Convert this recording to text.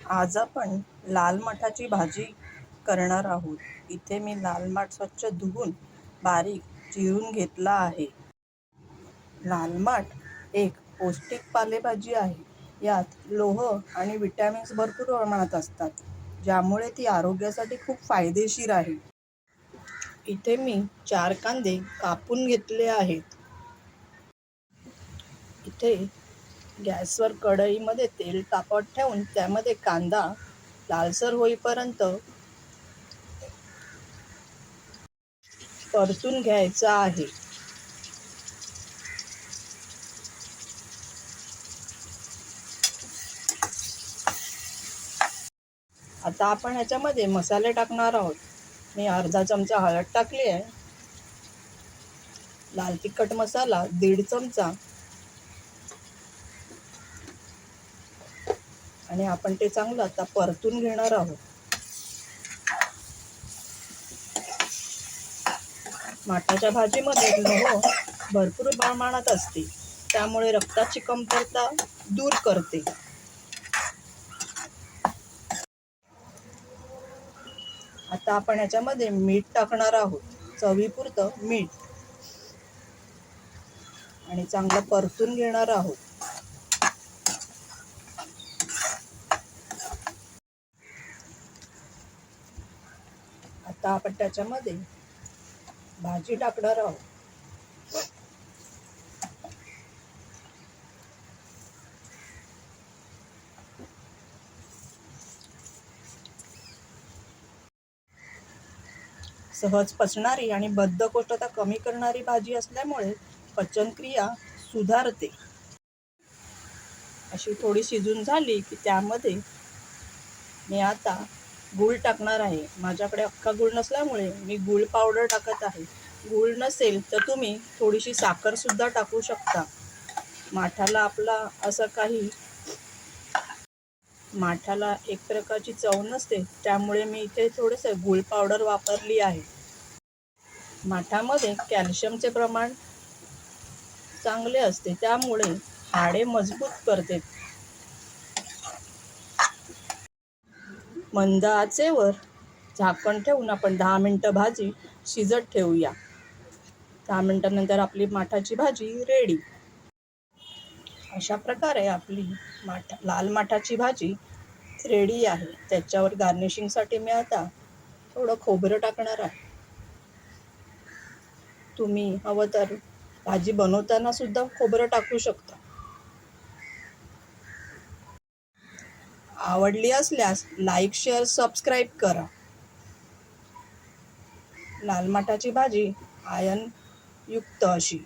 आज आपण लाल माठाची भाजी करणार आहोत. इथे मी लाल माठ स्वच्छ धुवून बारीक चिरून घेतला आहे. लाल माठ एक पौष्टिक पालेभाजी आहे. यात लोह आणि विटॅमिन्स भरपूर प्रमाणात असतात, ज्यामुळे ती आरोग्यासाठी खूप फायदेशीर आहे. इथे मी 4 कांदे कापून घेतले आहेत. इथे गॅसवर कढईमध्ये तेल तापत ठेवून त्यामध्ये कांदा लालसर होईपर्यंत परतून घ्यायचा आहे. आता आपण ह्याच्यामध्ये मसाले टाकणार आहोत. मी अर्धा चमचा हळद टाकली आहे. लाल तिखट मसाला 1.5 चमचा आणि आपण ते चांगलं आता परतून घेणार आहोत. माठाच्या भाजीमध्ये लोह भरपूर प्रमाणात असते, त्यामुळे रक्ताची कमतरता दूर करते. आता आपण याच्यामध्ये मीठ टाकणार आहोत, चवीपुरतं मीठ, आणि चांगलं परतून घेणार आहोत. आता आपण त्याच्यामध्ये भाजी टाकणार आहोत. सहज पचणारी आणि बद्धकोष्ठता कमी करणारी भाजी असल्यामुळे पचनक्रिया सुधारते. अशी थोडी शिजून झाली की त्यामध्ये मी आता गूळ टाकणार आहे. माझ्याकडे अख्खा गूळ नसल्यामुळे मी गूळ पावडर टाकत आहे. गूळ नसेल तर तुम्ही थोडीशी साखर सुद्धा टाकू शकता. माठाला एक प्रकारची चव नसते, त्यामुळे मी इथे थोडंसं गूळ पावडर वापरली आहे. माठामध्ये कॅल्शियमचे प्रमाण चांगले असते, त्यामुळे हाडे मजबूत करते. मंद आचेवर झाकण ठेवून आपण 10 मिनिटं भाजी शिजत ठेवूया. 10 मिनिटांनंतर आपली माठाची भाजी रेडी. अशा प्रकारे आपली लाल माठाची भाजी रेडी आहे. त्याच्यावर गार्निशिंगसाठी मी आता थोडं खोबरं टाकणार आहे. तुम्ही हवं तर भाजी बनवताना सुद्धा खोबरं टाकू शकता. आवडली असल्यास लाईक, शेअर, सबस्क्राईब करा. लाल माठाची भाजी आयर्न युक्त अशी